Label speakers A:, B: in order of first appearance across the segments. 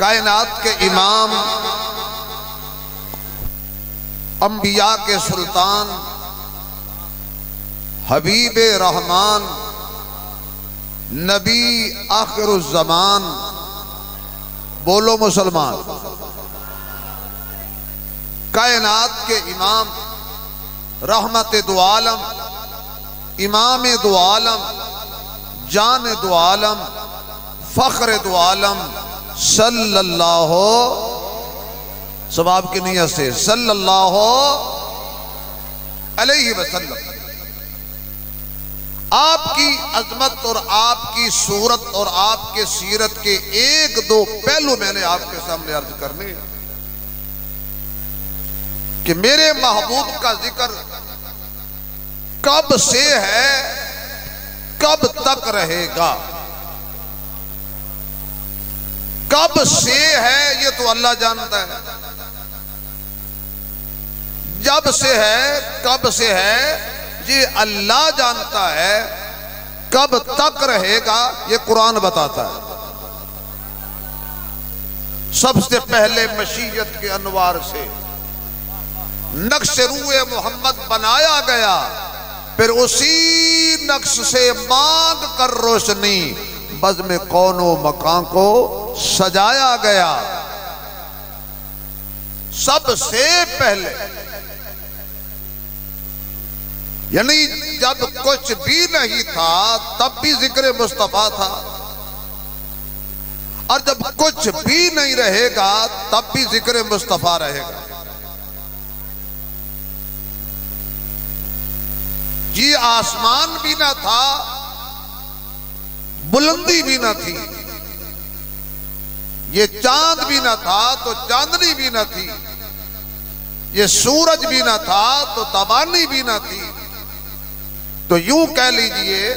A: कायनात के इमाम, अंबिया के सुल्तान, हबीब रहमान, नबी आखिरुज़्ज़मान, बोलो मुसलमान। कायनात के इमाम, रहमत दो आलम, इमाम दो आलम, जान दो आलम, फख्र दो आलम, सल्लल्लाहु, सवाब की नियत से सल्लल्लाहु अलैहि वसल्लम। आपकी अजमत और आपकी सूरत और आपके सीरत के एक दो पहलू मैंने आपके सामने अर्ज करने हैं कि मेरे महबूब का जिक्र कब से है, कब तक रहेगा। कब से है ये तो अल्लाह जानता है, जब से है, कब से है ये अल्लाह जानता है, कब तक रहेगा ये कुरान बताता है। सबसे पहले मशीयत के अनवार से नक्श रूए मोहम्मद बनाया गया, फिर उसी नक्श से मांग कर रोशनी बज़्म कौनो मकान को सजाया गया। सबसे पहले यानी जब कुछ भी नहीं था तब भी जिक्र मुस्तफा था, और जब कुछ भी नहीं रहेगा तब भी जिक्र मुस्तफा रहेगा। जी आसमान भी ना था, बुलंदी भी ना थी, ये चांद भी ना था तो चांदनी भी ना थी, ये सूरज भी ना था तो तबानी भी ना थी। तो यूं कह लीजिए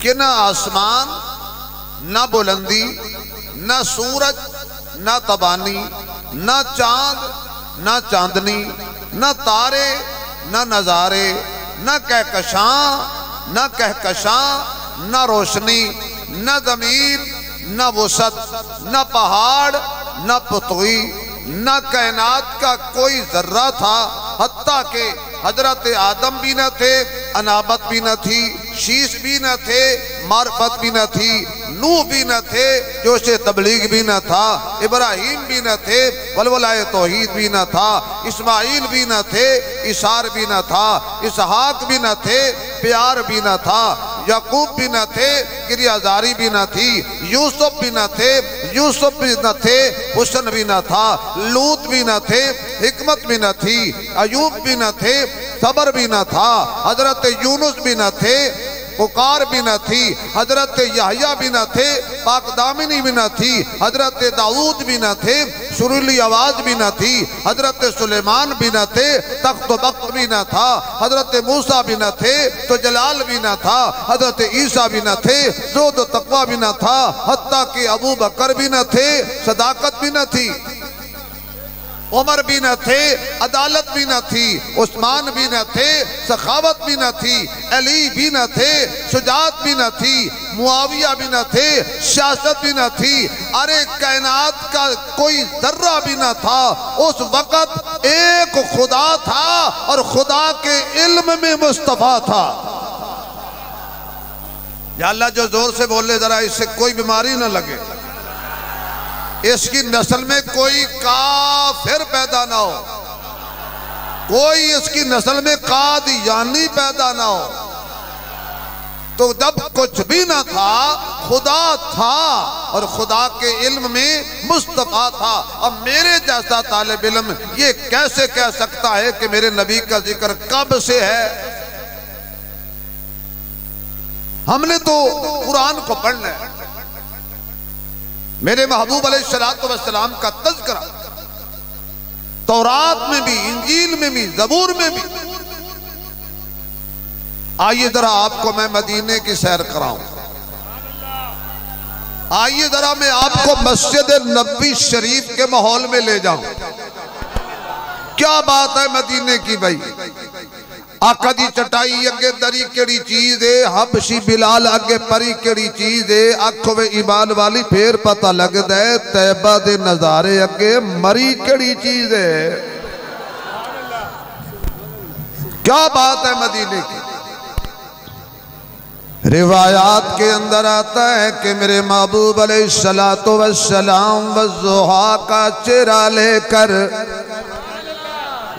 A: कि ना आसमान, ना बुलंदी, ना सूरज, ना तबानी, ना चांद, ना चांदनी, ना तारे, ना नजारे, ना कहकशां, ना कहकशां, ना रोशनी, ना जमीन, ना वसत, ना पहाड़, ना पृथ्वी, ना कायनात का कोई जर्रा था। हत्ता के हजरत आदम भी न थे, अनाबत भी न थी, शीश भी न थे, मार्फत भी न थी, नूह भी न थे, जोशे तबलीग भी न था, इब्राहिम भी न थे, वलवलाए तौहीद भी न था, इस्माइल भी न थे, इशार भी न था, इसहाक भी न थे, प्यार भी न था, याकूब भी न थे, गिरियाजारी भी न थी, यूसुफ भी न थे, यूसुफ भी न थे, हुसन भी न था, लूत भी न थे, हिकमत भी न थी, अयूब भी न थे, सबर भी न था, हजरत यूनुस भी न थे, पुकार भी न थी, हजरत याहया भी न थे, पाकदामिनी भी न थी, हजरत दाऊद भी न थे, सुरीली आवाज भी न थी, हजरत सुलेमान भी न थे, तख्त बख्त भी न था, हजरत मूसा भी न थे, तो जलाल भी न था, हजरत ईसा भी न थे, ज़ुहद तक़वा भी न था, हत्ता कि अबू बकर भी न थे, सदाकत भी न थी, उमर भी न थे, अदालत भी न थी, उस्मान भी न थे, सखावत भी न थी, अली भी न थे, शुजात भी न थी, मुआविया भी न थे, सियासत भी न थी। अरे कायनात का कोई जर्रा भी न था। उस वक़्त एक खुदा था और खुदा के इल्म में मुस्तफा था। या अल्लाह जो जोर से बोले जरा, इससे कोई बीमारी न लगे, इसकी नस्ल में कोई काफिर पैदा ना हो, कोई इसकी नस्ल में कादियानी पैदा ना हो। तो जब कुछ भी ना था खुदा था और खुदा के इल्म में मुस्तफा था। अब मेरे जैसा तालिब इल्म ये कैसे कह सकता है कि मेरे नबी का जिक्र कब से है? हमने तो कुरान को पढ़ना है। मेरे महबूब अलैहिस्सलातु वस्सलाम का तज़किरा तौरात में भी, इंजील में भी, ज़बूर में भी। आइए जरा आपको मैं मदीने की सैर कराऊं। आइए जरा मैं आपको मस्जिद नबवी शरीफ के माहौल में ले जाऊं। क्या बात है मदीने की भाई। आका दी चटाई अगे दरी केड़ी चीज है, हबशी बिलाल अगे परी केड़ी चीज है। आखो वे ईमान वाली फिर पता लगदा है तैयबा दे नजारे अगे मरी केड़ी चीज है। क्या बात है मदीने की। रिवायात के अंदर आता है कि मेरे महबूब अलैहिस्सलातु वस्सलाम वज़ुहा का चेहरा लेकर,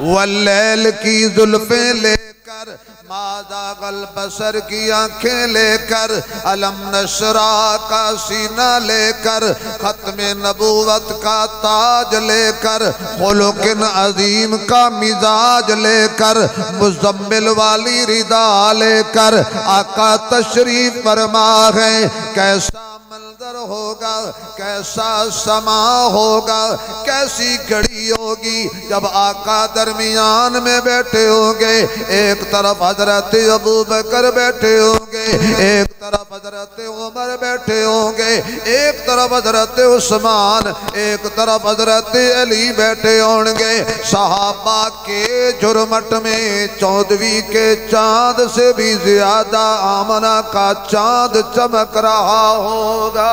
A: वल्लैल की जुल्फें लेकर, माज़ागल बसर की आंखें लेकर, अलम नशरा का सीना लेकर, खत्मे नबूवत का ताज लेकर, खुलुकिन अजीम का मिजाज लेकर, मुज़म्मिल वाली रिदा लेकर आका तशरीफ फरमा है। कैसा मंजर होगा, कैसा समा होगा, कैसी घड़ी होगी जब आका दरमियान में बैठे होंगे। एक तरफ हजरत अबू बकर बैठे होंगे, एक तरफ हजरत उमर बैठे होंगे, एक तरफ हजरत उस्मान, एक तरफ हजरत अली बैठे होंगे। सहाबा के झुरमट में 14वीं के चांद से भी ज्यादा आमना का चांद चमक रहा होगा।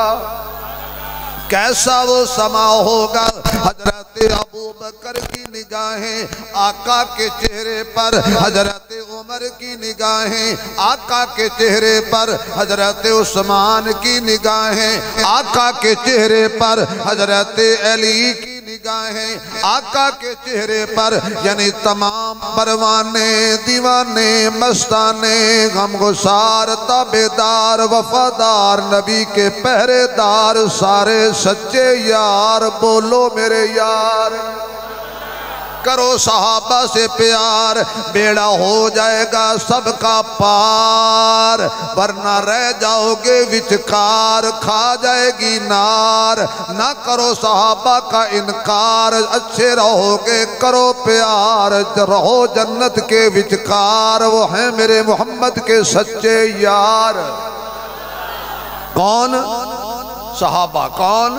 A: कैसा वो समा होगा। हजरत अबू बकर की निगाहें आका के चेहरे पर, हजरत उमर की निगाहें आका के चेहरे पर, हजरत उस्मान की निगाहें आका के चेहरे पर, हजरत अली की निगाहें आका के चेहरे पर। यानी तमाम परवाने दीवाने मस्ताने गमगुसार ताबेदार वफादार नबी के पहरेदार सारे सच्चे यार। बोलो मेरे यार, करो सहाबा से प्यार, बेड़ा हो जाएगा सबका पार, वरना रह जाओगे विचकार, खा जाएगी नार। ना करो सहाबा का इनकार, अच्छे रहोगे करो प्यार, रहो जन्नत के विचकार। वो हैं मेरे मोहम्मद के सच्चे यार। कौन? सहाबा। कौन?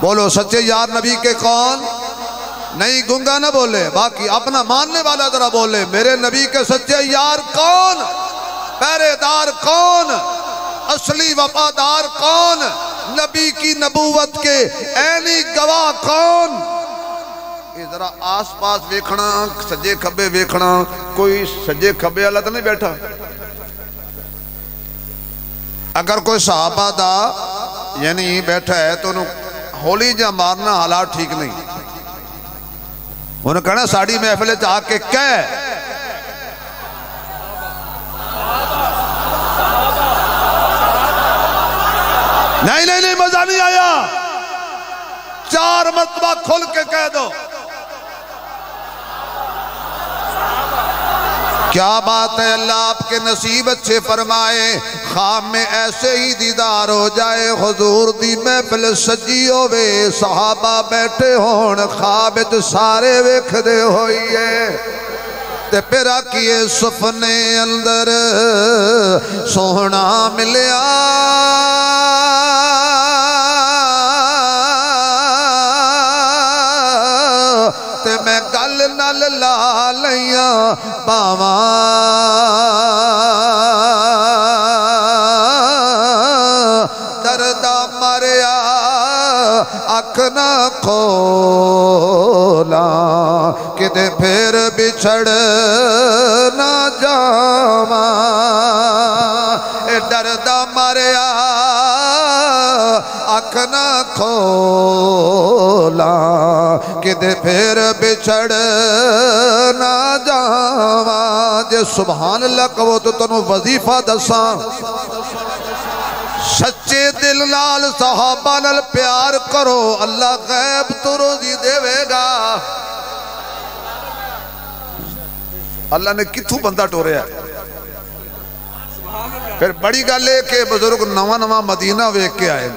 A: बोलो सच्चे यार नबी के कौन? नहीं गूंगा ना बोले, बाकी अपना मानने वाला जरा बोले मेरे नबी के सच्चे यार कौन, पहरेदार कौन, असली वफादार कौन, नबी की नबूवत के ऐनी गवाह कौन। ये जरा आस पास वेखना, सज्जे खब्बे वेखना, कोई सज्जे खब्बे वाला तो नहीं बैठा। अगर कोई सहाबा दा यानी बैठा है तो होली जा मारना हालात ठीक नहीं। उन्हें कहना साड़ी महफिल च आके कह नहीं नहीं नहीं मजा नहीं आया, 4 मरतबा खुल के कह दो। क्या बात है। अल्लाह आपके नसीब अच्छे फरमाए, ख्वाब में ऐसे ही दीदार हो जाए। हुजूर दी महफिल सजी होवे, सहाबा बैठे होन, ख्वाब च सारे वेखदे होइए ते फिर आखिए सुपने अंदर सोहना मिलिया, ते मैं गल नल ला लिया बावा, दर्दा मरिया अख न खोला, किते फिर बिछड़ ना जावा। दर्दा मरिया अख न खोला, किते फिर बिछड़ ना जावा। जे सुभान अल्लाह कहो तो तुहानू वजीफा दसा, सच्चे दिल नाल सहाबा नाल प्यार करो, अल्लाह गैब तो रोजी देवेगा। अल्लाह ने किथों बंदा टोरिया। फिर बड़ी गल है कि बुजुर्ग नवा नवा मदीना वेख के आए।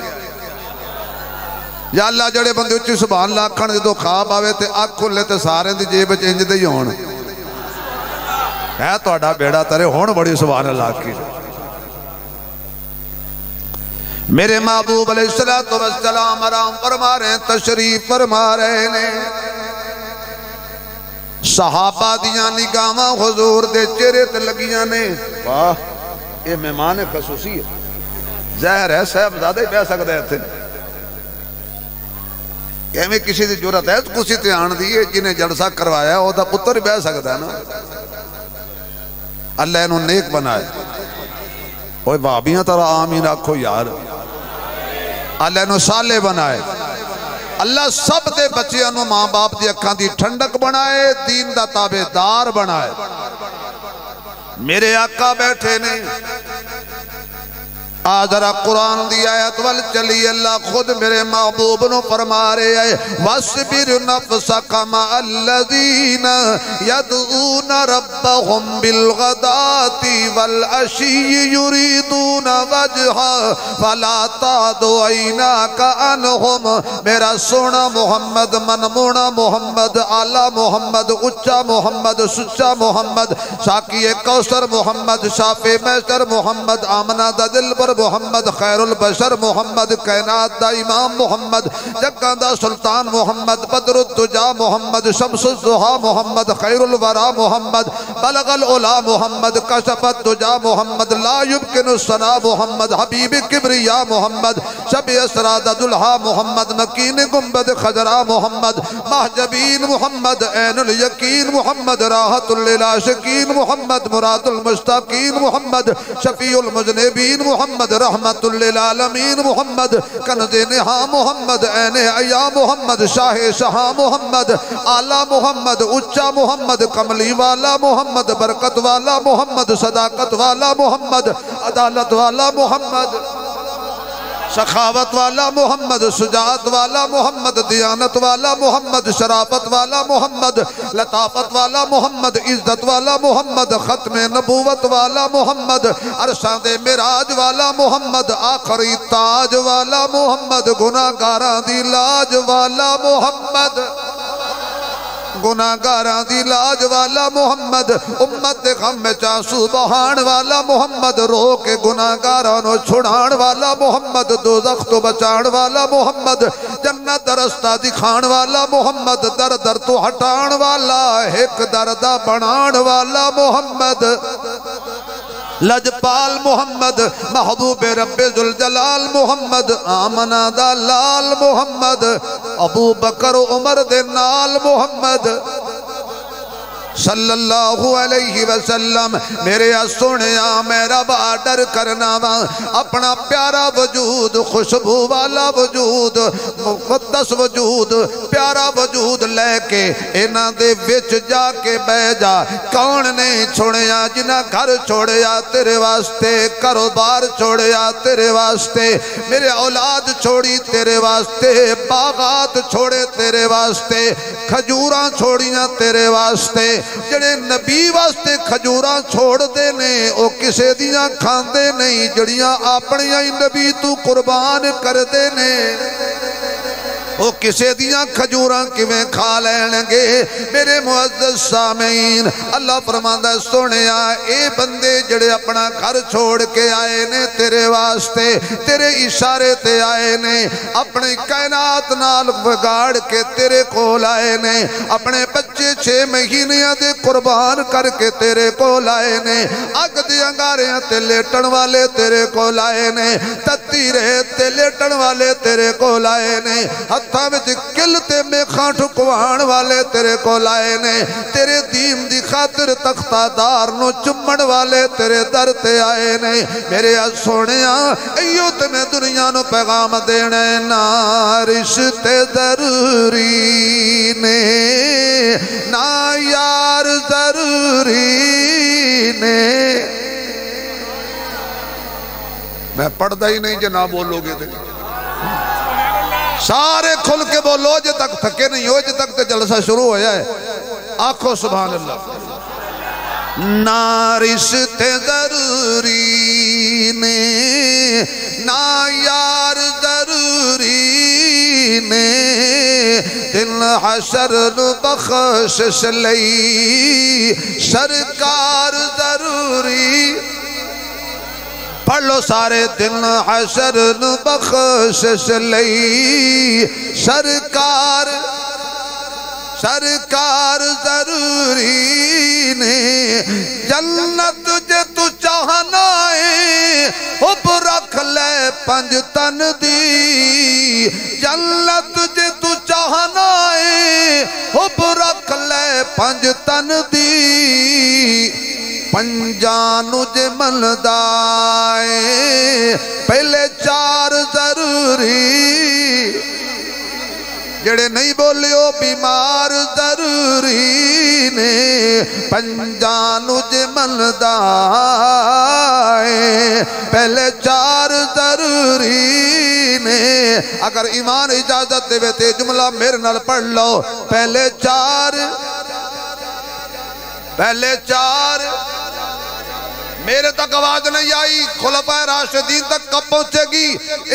A: या अल्लाह जड़े बंदे उच्ची सुभान अल्लाह आखण जो ख्वाब आवे ते अख खुले ते सारे दी जेब च इंज दे ही होण है तुहाडा बेड़ा तरे हुण बड़ी सुभान अल्लाह की। मेरे महबूब अलैहिस्सलातु वस्सलाम आराम फरमा रहे, तशरीफ फरमा रहे ने। सहाबा दियां निगाहां हुजूर दे चेहरे ते लगियां ने। वाह, ये मेहमान खसूसी है, ज़ाहिर है साहबजादा ही बह सकदा है इत्थे। एवें किसी की जरूरत है कुर्सी ते आण दी, जिन्हें जलसा करवाया ओदा पुत्र ही बह सकदा है ना। अल्लाह इहनूं नेक बनाए। ओए भाबियां तारा आमीन आखो यार। अल्लाह इहनूं साले बनाए। अल्लाह सब दे बच्चियां नूं मां बाप दी अखां दी ठंडक बनाए, दीन दा ताबेदार बनाए। मेरे आका बैठे ने, आ जरा कुरान दी आयत वल चली। अल्लाह खुद मेरे महबूब नु फरमा रहे है, वस्बिर नफ्सक मअल्लज़ीना यदऊना रब्बहुम बिलगदाति वल अशी युरीदूना वजहा फला तादु ऐनाका अनहुम। मेरा सोना मोहम्मद, मनमोना मोहम्मद, आला मोहम्मद, उच्चा मोहम्मद, सुच्चा मोहम्मद, साकिए कौसर मोहम्मद, शाफे मैसर मोहम्मद, आमना दा दिल पर मोहम्मद, खैरुल बशर मोहम्मद, कैनात दा इमाम मोहम्मद, जग्गा दा सुल्तान मोहम्मद, बदरुद्दुजा मोहम्मद, शम्सुज़्ज़ुहा मोहम्मद, खैरुल वरा मोहम्मद, बलगल उला मोहम्मद, कशफत दुजा मोहम्मद, ला युमकिनु सना मोहम्मद, हबीब किब्रिया मोहम्मद, शब असराद दुल्हा मोहम्मद, मकीन गुंबद खजरा मोहम्मद, महजबीन मोहम्मद, ऐनुल यकीन मोहम्मद, राहतुल लिल आशिकीन मोहम्मद, मुरादुल मुश्ताकीन मोहम्मद, शफीउल मुज़निबीन मोहम्मद, रहमतुल लिल आलमीन मोहम्मद, कन्ज़े निहा मोहम्मद, ऐने अया मोहम्मद, शाहे शाह मोहम्मद, आला मोहम्मद, उच्चा मोहम्मद, कमली वाला मोहम्मद, बरकत वाला मोहम्मद, सदाकत वाला मोहम्मद, अदालत वाला मोहम्मद, सखावत वाला मोहम्मद, सुजात वाला मोहम्मद, दियानत वाला मोहम्मद, शराफत वाला मोहम्मद, लताफत वाला मोहम्मद, इज्जत वाला मोहम्मद, खत्मे नबूवत वाला मोहम्मद, अरशादे मिराज वाला मोहम्मद, आखरी ताज वाला मोहम्मद, गुनाहगारां दी लाज वाला मोहम्मद, गुनाहगारां दी लाज वाला मोहम्मद, उम्मत दे गम विच आंसू बहाण वाला मोहम्मद, रो के गुनाहगारां नूं छुड़ाण वाला मोहम्मद, दोज़ख तो बचाण वाला मोहम्मद, जन्नत दा रस्ता दिखाण वाला मोहम्मद, दर दर तो हटाण वाला, हिक दर दा बनाण वाला मोहम्मद, लजपाल मोहम्मद, महबूब रब्बे जुल जलाल मोहम्मद, आमना दा लाल मोहम्मद, अबू बकर उमर दे नाल मोहम्मद सल्लल्लाहु अलैहि वसल्लम। मेरे सोनिया मेरा बाडर करना वा अपना प्यारा वजूद, खुशबू वाला वजूद, मुक़द्दस वजूद, प्यारा वजूद लेके इन्हां दे विच जाके बह जा। कौन ने छोड़िया जिन्हां घर छोड़िया तेरे वास्ते, कारोबार छोड़िया तेरे वास्ते, मेरे औलाद छोड़ी तेरे वास्ते, बागात छोड़े तेरे वास्ते, खजूरां छोड़ियां तेरे वास्ते। जड़े नबी वास्ते खजूरां छोड़ते ने वो किसे दियां खांदे नहीं, जड़ियां अपनियां ही नबी तू कुर्बान करते ने वो किसे दियां खजूरां किवें खा लैणगे। मेरे मुअज़्ज़ज़ सामीन, अल्लाह फरमांदा सोनिया ए बंदे जड़े अपना घर छोड़ के आए ने तेरे वास्ते, तेरे इशारे ते आए ने, अपनी कायनात नाल बिगाड़ के तेरे कोल आए ने, अपने बच्चे 6 महीनियां दे कुर्बान करके तेरे कोल आए ने, अग दे अंगारियां ते लेटण वाले तेरे कोल आए ने, तत्ती रेत ते लेटण वाले तेरे कोल आए ने, हत्थां विच किल ते मेखां ठुकवाण वाले तेरे कोल आए ने, तेरे दीन दी खातिर तख्तादार नूं चुम्मण वाले तेरे दर ते आए ने। मेरे सोनिया इयो ते मैं दुनिया नूं पैगाम देना, ना रिश्ते जरूरी ने ना यार जरूरी ने। मैं पढ़ता ही नहीं, जो ना बोलोगे तो सारे खुल के बोलो, जो तक थके नहीं हो, जो तक तो जलसा शुरू हो जाए। आखो सुभान अल्लाह। ना रिश्ते जरूरी ने ना यार जरूरी ने, दिल हशर नू बख्शिश लई सरकार जरूरी। पढ़ लो सारे, दिन हशर नू बख्शिश लई सरकार सरकार जरूरी ने जन्नत जे तू चाहना है हुब रख ले पंज तन दी जन्नत जे तू चाहना है हुब रख ले पंज तन दी पंजानू जे मनदा है पहले चार जरूरी जेड़े नहीं बोलियो बीमार जरूरी ने पंजानू जे मनदा है पहले चार जरूरी ने अगर ईमान इजाजत देवे ते जुमला मेरे नाल पढ़ लो पहले चार मेरे तक आवाज नहीं आई खुलफाए राशिदीन तक कब पहुंचेगी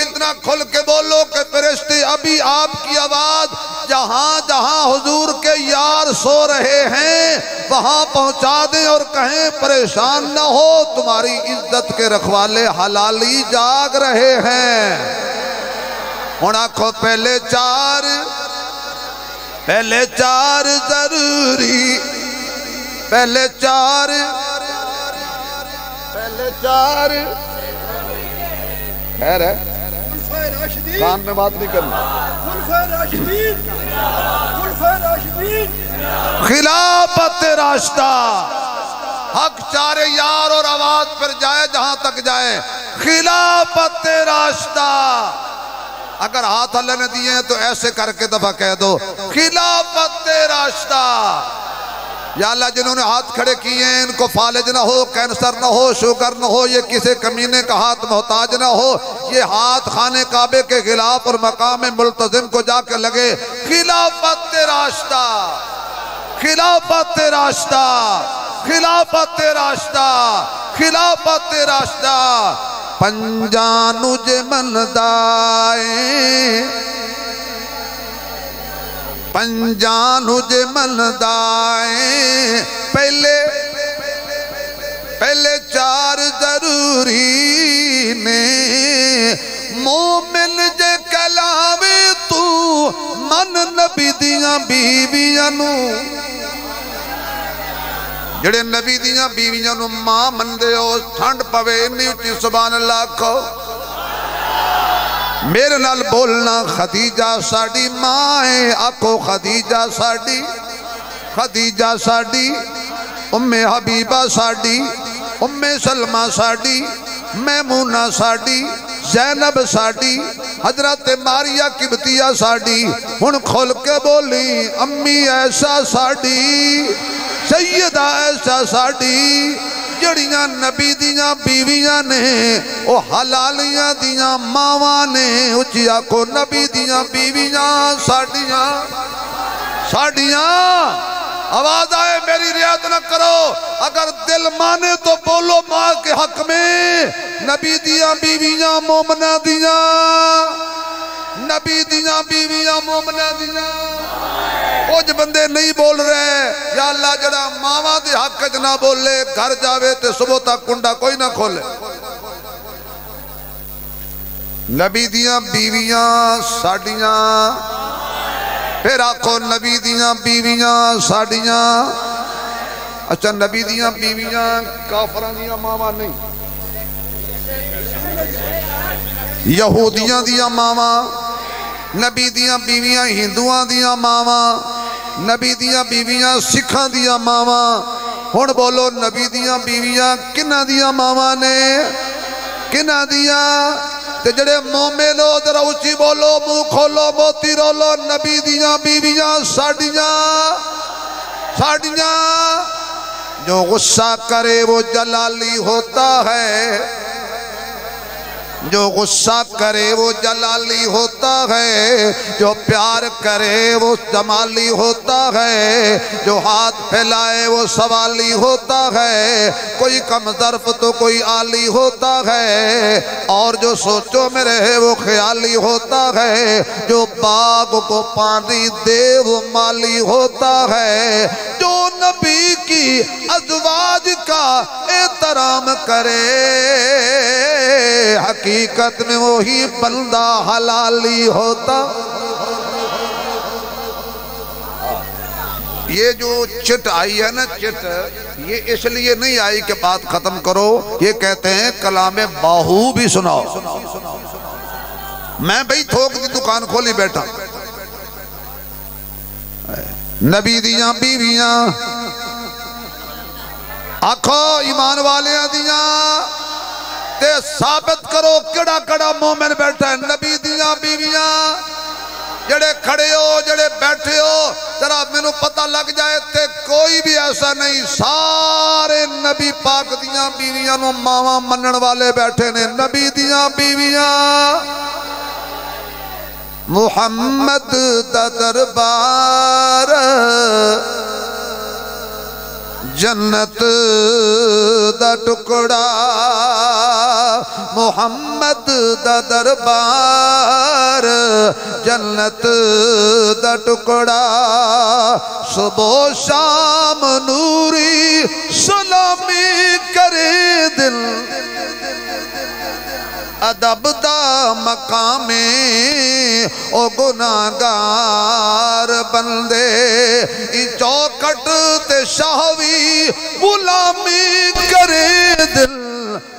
A: इतना खुल के बोलो कि फरिश्ते अभी आपकी आवाज जहां जहां हुजूर के यार सो रहे हैं वहां पहुंचा दें और कहें परेशान न हो तुम्हारी इज्जत के रखवाले हलाली जाग रहे हैं। हुण आखो पहले चार जरूरी पहले चार खैर है कान में बात नहीं करनी खिलाफत रास्ता हक चारे यार और आवाज पर जाए जहां तक जाए खिलाफत रास्ता अगर हाथ अल्लाह ने दिए तो ऐसे करके दफा कह दो खिलाफत रास्ता या अल्लाह जिन्होंने हाथ खड़े किए हैं इनको फालिज ना हो कैंसर ना हो शुगर ना हो ये किसी कमीने का हाथ मोहताज ना हो ये हाथ खाने काबे के खिलाफ और मकाम मुल्तजिम को जाके लगे खिलाफत रास्ता खिलाफत रास्ता खिलाफत रास्ता खिलाफत रास्ता पंजानू जे मनदाए पंजानू जे मनदाए पहले चार जरूरी ने मोमिन जे कलावे तू मन नबी दियां बीवियां नू जेड़े नबी दियां बीवियां नू मां मनदे हो ठंड पवे इन्नी उच्ची सुभान अल्लाह आखो मेरे नाल बोलना खदीजा साड़ी मां है आखो खदीजा साड़ी उम्मे हबीबा साड़ी उम्मे सलमा साड़ी मैमूना साड़ी जैनब साड़ी हजरत मारिया किबतिया साड़ी हुण खोल के बोली अम्मी ऐसा साड़ी सैयदा ऐसा साड़ी जड़ियां नबी दियां बीवियां ने ओ हलालियां दियां मावा ने उच्ची आखो नबी दियां बीवियां साड़ियां आवाज आए मेरी रियायत न करो अगर दिल माने तो बोलो मां के हक में नबी दियां बीवियां मोमना दियां नबी दियां बीवियां मोमना दियां कुछ बंदे नहीं बोल रहे या अल्लाह जड़ा मावा दे हक च ना बोले घर जावे ते सुबह तक कुंडा कोई ना खोले नबी दियां बीवियां साड़ियां फिर आखो नबी दियां बीवियां साड़ियां अच्छा नबी दियां बीवियां काफरां दियां मावा नहीं यहूदियां दियां मावा नबी दियां बीवियां हिंदुआं दियां मावा नबी दियां बीवियां सिखां दियां मावा हुण बोलो नबी दियां बीवियां किन्हां दियां मावा ने किन्हां दियां ते जड़े मोमे लो जरा उच्ची बोलो मुंह खोलो मोती रोलो नबी दियां बीवियां साड़ियां जो गुस्सा करे वो जलाली होता है जो गुस्सा करे वो जलाली होता है जो प्यार करे वो जमाली होता है जो हाथ फैलाए वो सवाली होता है कोई कम ज़र्फ़ तो कोई आली होता है और जो सोचो में रहे वो ख्याली होता है जो बाग को पानी दे वो माली होता है जो नबी की अज़वाज का एहतराम करे हकीकत में वही बंदा हलाली होता ये जो चिट आई है ना, चिट, ये इसलिए नहीं आई कि बात खत्म करो। ये कहते हैं कलामे बाहू भी सुनाओ। मैं भाई थोक की दुकान खोली बैठा, नबी दियां बीवियां आखो ईमान वाले दियां ते साबित करो केड़ा केड़ा मोमिन बैठा है। नबी दियां बीवियां जड़े खड़े हो, जड़े बैठे हो, जरा मैनू पता लग जाए ते कोई भी ऐसा नहीं, सारे नबी पाक दियां बीवियां नू मावा मनन वाले बैठे ने। नबी दियां बीवियां मुहम्मद दा दरबार जन्नत दा टुकड़ा, मुहम्मद दा दरबार जन्नत दा टुकड़ा। सुबह शाम नूरी सलामी करे दिल, अदब दा मकामे ओ गुनाहगार बंदे। चौकट ते शाहवी गुलामी करे दिल,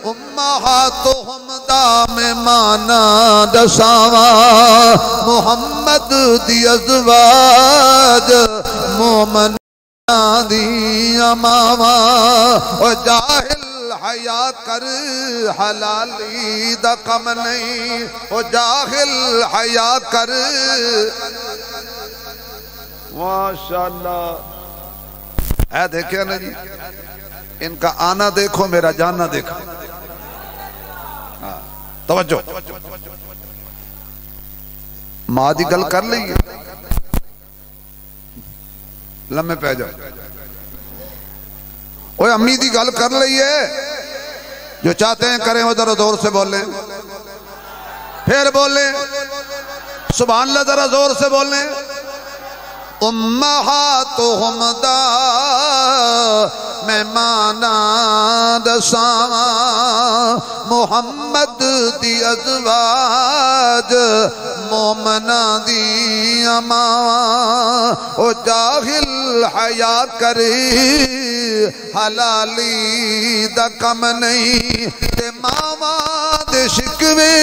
A: उम्महातुहुम दा मेहमाना दसावा। मुहम्मद दी अज़वाज मोमना दी मावा। ओ जाहिल हया कर हलाली दा कम नहीं, ओ जाहिल हया कर। माशाअल्लाह, है देखिए ना जी, इनका आना देखो मेरा जाना देखो। तवज्जो, मां दी गल कर ली, लम्बे पै जाओ। ओए अम्मी दी गल कर ली है, जो चाहते हैं करें, जरा जोर से बोले, फिर बोले सुभान अल्लाह, जरा जोर से बोले। उम्महातुहुम दा मेहमाना दसावा, मुहम्मद दी अज़वाज मोमना दी मावा। ओ जाहिल हया करी हलाली दा कम नहीं, ते मावा दे शिकवे।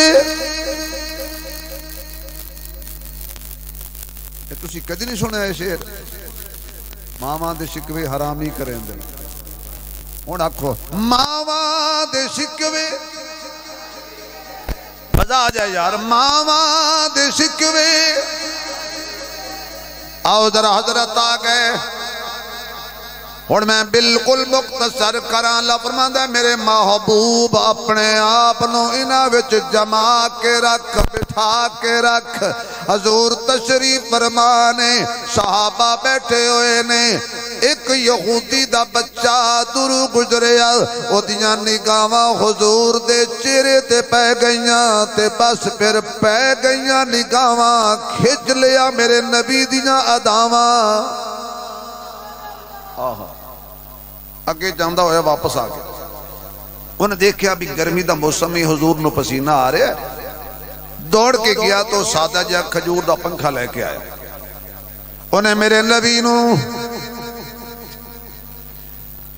A: तुसी कदी नहीं सुने शेर, मावा दे शिकवे हरामी करेंदे। हुण आखो मावा दे शिकवे, मजा आ जाए यार। मावा दे शिकवे, आओ जरा हजरत आ गए। हुण मैं बिल्कुल मुख्तसर करा। अल्लाह फरमांदा है मेरे महबूब अपने आप नू इन्हां विच जमा के रख, बिठा के रख। हजूर तशरीफ फरमाने, सहाबा बैठे हुए ने। एक यहूदी दा बच्चा दूर गुजरिया, ओदियां निगाहां हुजूर दे चेहरे ते पै गईयां, ते बस फिर पै गईयां निगाहां। खिच लिया मेरे नबी दियां अदावां। अगे जांदा होया वापस आ गया। उन्हें देखा भी गर्मी का मौसम ही, हुजूर नू पसीना आ रहा है। दौड़ के गया तो सादा जिहा खजूर का पंखा लेके आया। उन्हें मेरे नबी नू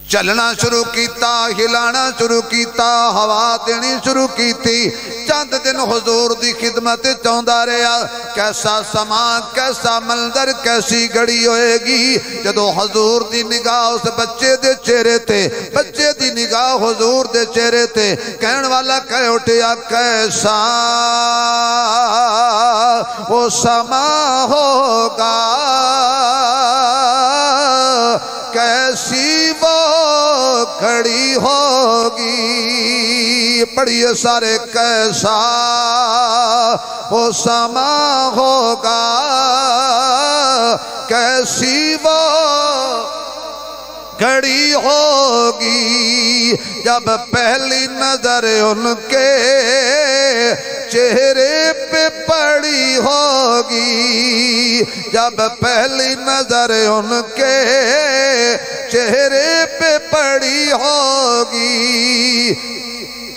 A: चलना शुरू किया, हिलाना शुरू किया, हवा देनी शुरू की। चंद दिन हुजूर दी खिदमत चाहता रहा। कैसा समा, कैसा मंजर, कैसी घड़ी होएगी जदों हुजूर दी निगाह उस बच्चे दे चेहरे ते, बच्चे दी निगाह हुजूर दे चेहरे ते। कहण वाला कह उठिया, कैसा वो समा होगा, कैसी वो खड़ी होगी। पढ़िए सारे, कैसा वो समा होगा, कैसी वो खड़ी होगी। जब पहली नजर उनके चेहरे पे पड़ी होगी, जब पहली नजर उनके चेहरे पे पड़ी होगी।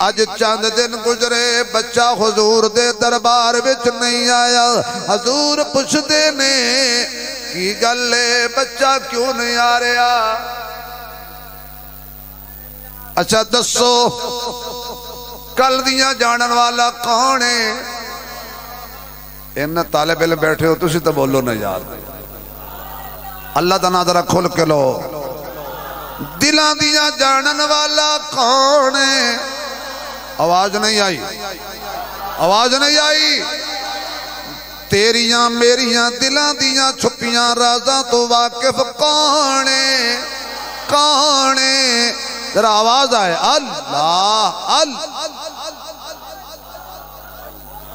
A: अज चंद दिन गुजरे, बच्चा हुजूर दे दरबार विच नहीं आया। हुजूर पुछदे ने की गल है बच्चा क्यों नहीं आ रहा? अच्छा दसो कल दिया जानन वाला कौन है? इन तालिब इल्म बैठे हो तुसी तो बोलो ना यार। अल्लाह का नाम जरा खुल के लो। दिलां दिया जानन वाला कौन है? आवाज नहीं आई, आवाज नहीं आई। तेरिया मेरिया दिलां दिया छुपियां राज़ां तो वाकिफ कौन है? कौन है? जरा आवाज आए। अल्लाह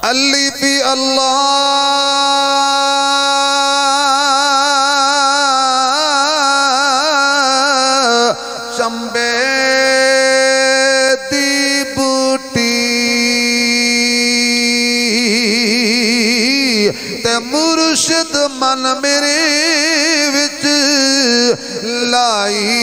A: अल्ली भी अल्लाह चंबे दी बूटी ते मुर्शिद मन मेरे विच लाई।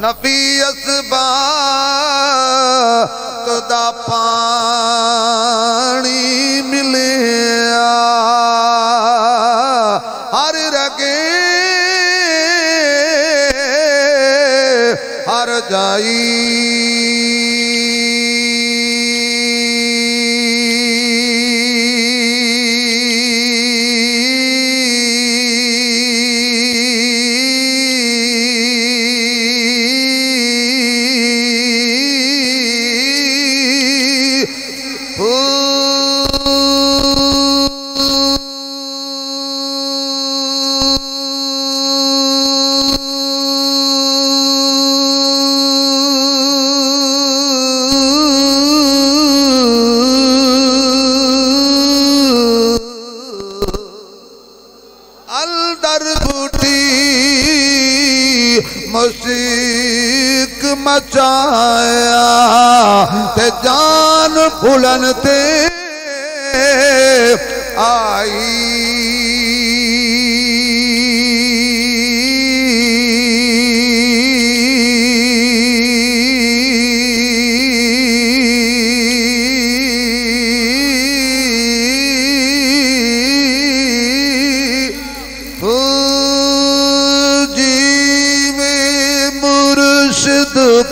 A: नफी असबात दा पानी मिलिया हर रगे हर जाई। मसीक मचाया ते जान फुलन ते आई।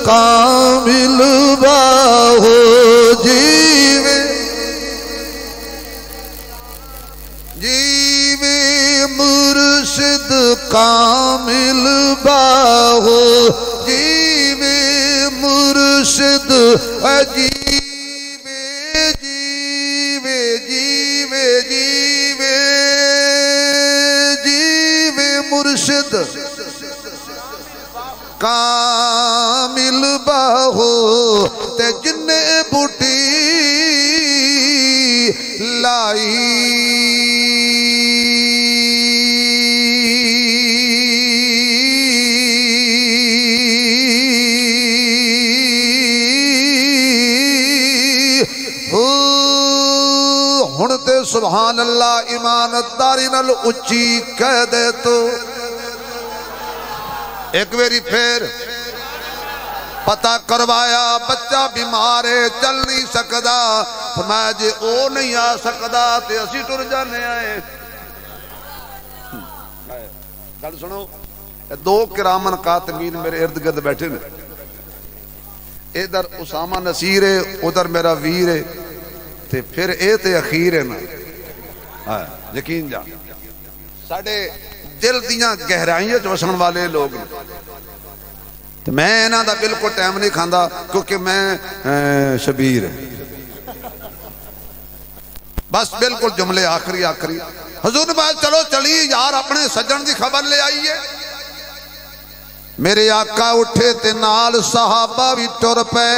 A: कामिल बाहो जीवे जीवे मुर्शिद कामिल बाहो जीवे मुर्शिद अजीवे जीवे जीवे जीवे जीवे मुर्शिद कामिल बाहो ते जिन्ने बूटी लाई। हुण ते सुभान अल्लाह ईमानदारी नाल उच्ची कह दे तो एक बारी फिर पता करवाया बच्चा बीमार है चल नहीं सकता। फरमाया जे ओ नहीं आ सकता तो असी टुर जाने आए। गल सुनो दो किरामन कातमीन मेरे इर्द गिर्द बैठे ने। इधर उसामा नसीर है उधर मेरा वीर है ते फिर ए ते अखीर है ना। यकीन जा साडे दिल दियां गहराइयां च वसन वाले लोग तो मैं इन्हां दा बिल्कुल टाइम नहीं खांदा क्योंकि मैं शबीर बस बिल्कुल जुमले आखिरी आखिरी हजूर ने कहा चलो चलिए यार अपने सज्जन की खबर ले आइए। मेरे आका उठे ते नाल सहाबा भी तुर पे,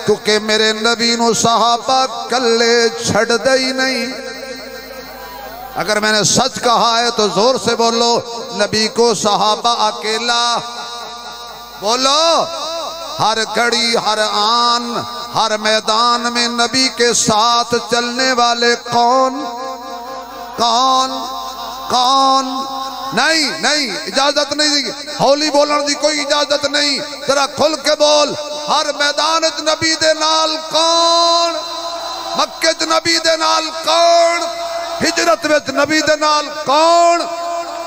A: क्योंकि मेरे नबी नू सहाबा कल्ले छड़दे ही नहीं। अगर मैंने सच कहा है तो जोर से बोलो, नबी को सहाबा अकेला। बोलो, हर घड़ी हर आन हर मैदान में नबी के साथ चलने वाले कौन कौन कौन? नहीं नहीं, इजाजत नहीं, हौली बोलने की कोई इजाजत नहीं, जरा खुल के बोल। हर मैदान च नबी दे नाल कौन? मक्के च नबी दे नाल कौन? हिजरत विच नबी दे नाल कौन?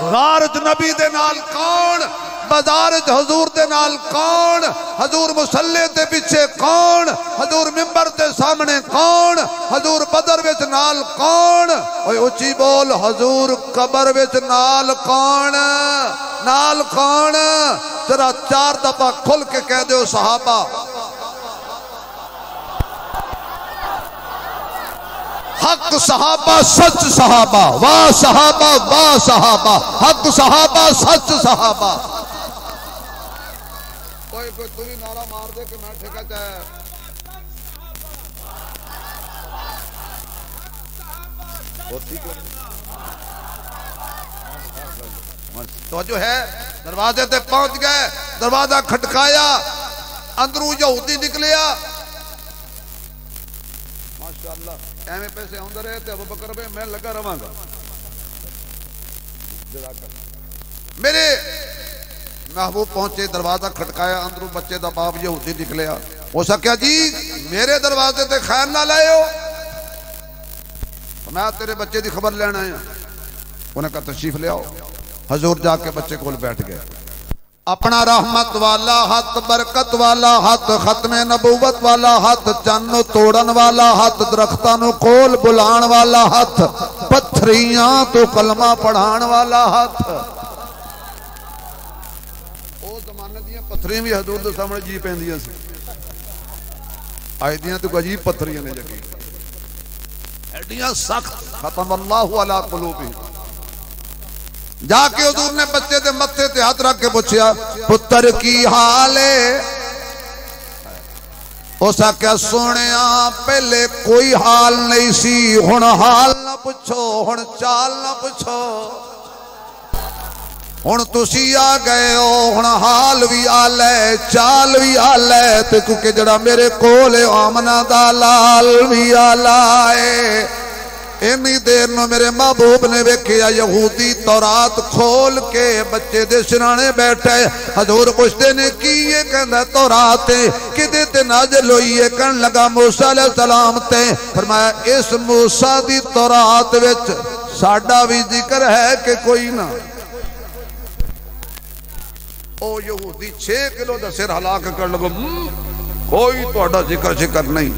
A: गार च नबी दे नाल कौन? बाजार च हजूर दे नाल कौन? हजूर मुसल्ले दे पीछे कौन? हजूर मिंबर दे सामने कौन? हजूर बदर विच नाल कौन? ओए उची बोल, हजूर कबर विच नाल कौन? नाल कौन? जरा 4 दफा खुल के कह दो सहाबा। हक सहाबा सच सहाबा, वाह सहाबा वाह सहाबा, हक सहाबा सच सहाबा। कोई तू भी नारा मार दे कि मैं ठेका चाहे। तो जो है दरवाजे ते पहुंच गए, दरवाजा खटकाया, अंदरों यहूदी निकलिया। माशाअल्लाह, एवं पैसे आंदे रहे थे अबू बकर में मैं लगा रवांगा। मेरे महबूब पहुंचे, दरवाजा खटकाया, अंदरों बच्चे का बाप यहूदी निकलिया। हो सकिया जी मेरे दरवाजे ते खैर ना लाओ, मैं तेरे बच्चे की खबर लेना है। उन्हें कहा तशरीफ ले आओ। हजूर जाके बच्चे को बैठ गए। अपना रहमत वाला हाथ, बरकत वाला हाथ, खत्मे नबूवत वाला हाथ, चन्न तोड़न वाला हाथ, दरख्तां नूं कोल बुलाण वाला हाथ, पत्थरियां तो कलमा पढ़ाण वाला हाथ। ओ जमाने दियां पत्थरियां भी हजूर दे सामने जी पैंदियां सी। अज दियां तो अजीब पत्थरियां ने जगी, एडियां सख्त। खत्म अल्लाहु अला कुलूबी। जाके हजूर ने बच्चे के मत्थे ते हाथ रख के पूछया, पुत्र की हाल है? उस आख्या सोनिया पहले कोई हाल नहीं सी, हुण हाल ना पूछो, हुण चाल ना पूछो, हुण तुसी आ गए हो, हुण हाल भी आल है चाल भी आल है। ते क्योंकि जड़ा मेरे कोल आमना दा लाल भी आला है। इन्नी देर में मेरे महबूब ने वेखिया यहूदी तौरात खोल के बच्चे दे सिराने बैठे। हजूर पुछते ने की ये? कहंदा तौरात किदे ते नाज़िल होई है? कहन लगा मूसा अलैहि सलाम ते। फरमाया इस मूसा दी तौरात विच साडा भी जिक्र है कि कोई ना? ओ यहूदी 6 किलो दा सिर हिला के कर लगो, कोई तुहाडा जिक्र शिकर नहीं।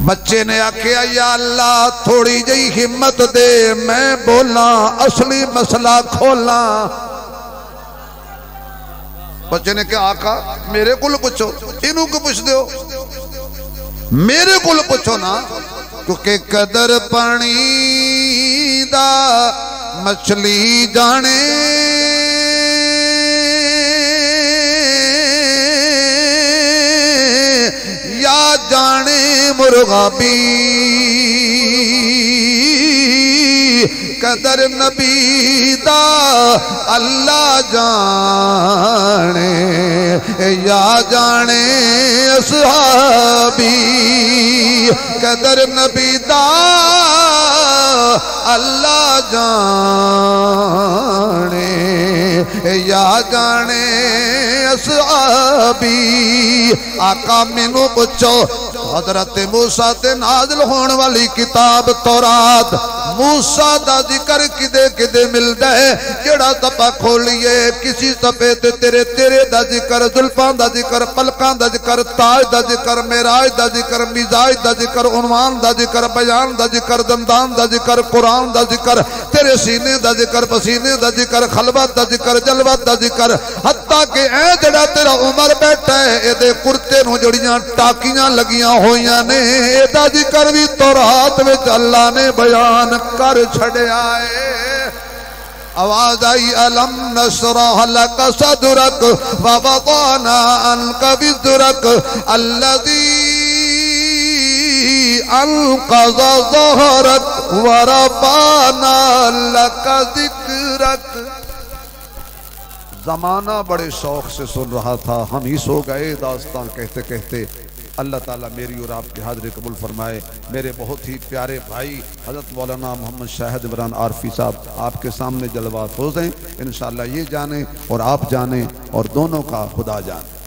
A: बच्चे ने आख्या या अल्लाह थोड़ी जी हिम्मत दे, मैं बोला असली मसला खोला। बच्चे ने क्या आका मेरे को पूछो, इनू को पूछ दो, मेरे को पूछो ना। क्योंकि कदर पानी दा मछली जाने, या जाने मुर्गा भी। कदर नबी दा अल्लाह जाने, या जाने असहाबी। कदर नबी दा अल्लाह जाने, या जाने असहाबी। आका मैनू पूछो, हजरत मूसा ते नाज़िल होने वाली किताब तौरात, मूसा दा जिक्र किदे किदे मिलदा है? जेड़ा दफा खोलिए किसी सफे ते तेरे तेरे दा जिक्र, जुल्फां दा जिक्र, पलकां दा जिक्र, ताज दा जिक्र, मेराज दा जिक्र, मिजाज दा जिक्र, उन्वान दा जिक्र, बयान दा जिक्र, दंदान दा जिक्र, कुरान दा जिक्र, तेरे सीने दा जिक्र, पसीने दा जिक्र, खलवत दा जिक्र, जलवत दा जिक्र, हत्ता कि ऐ जड़ा तेरा उमर बैठा है एदे कुर्ते नूं जड़ियां टाकियां लगियां होइयां ने एदा जिक्र भी तौरात विच अल्लाह ने बयान कर छड़िया है। आवाज आई अलम नशरह लक सदरक व वदाना अन्का विज़रक अल्लज़ी अनक़ज़ ज़हरक व रफ़अना लक ज़िक्रक। जमाना बड़े शौक से सुन रहा था, हम ही सो गए दास्तां कहते कहते। अल्लाह ताला मेरी और आपकी हाज़िरी कबूल फरमाए। मेरे बहुत ही प्यारे भाई हज़रत मौलाना मोहम्मद शाहिद इमरान आरफी साहब आपके सामने जलवा हो जाएं इंशाअल्लाह। ये जाने और आप जाने और दोनों का खुदा जाने।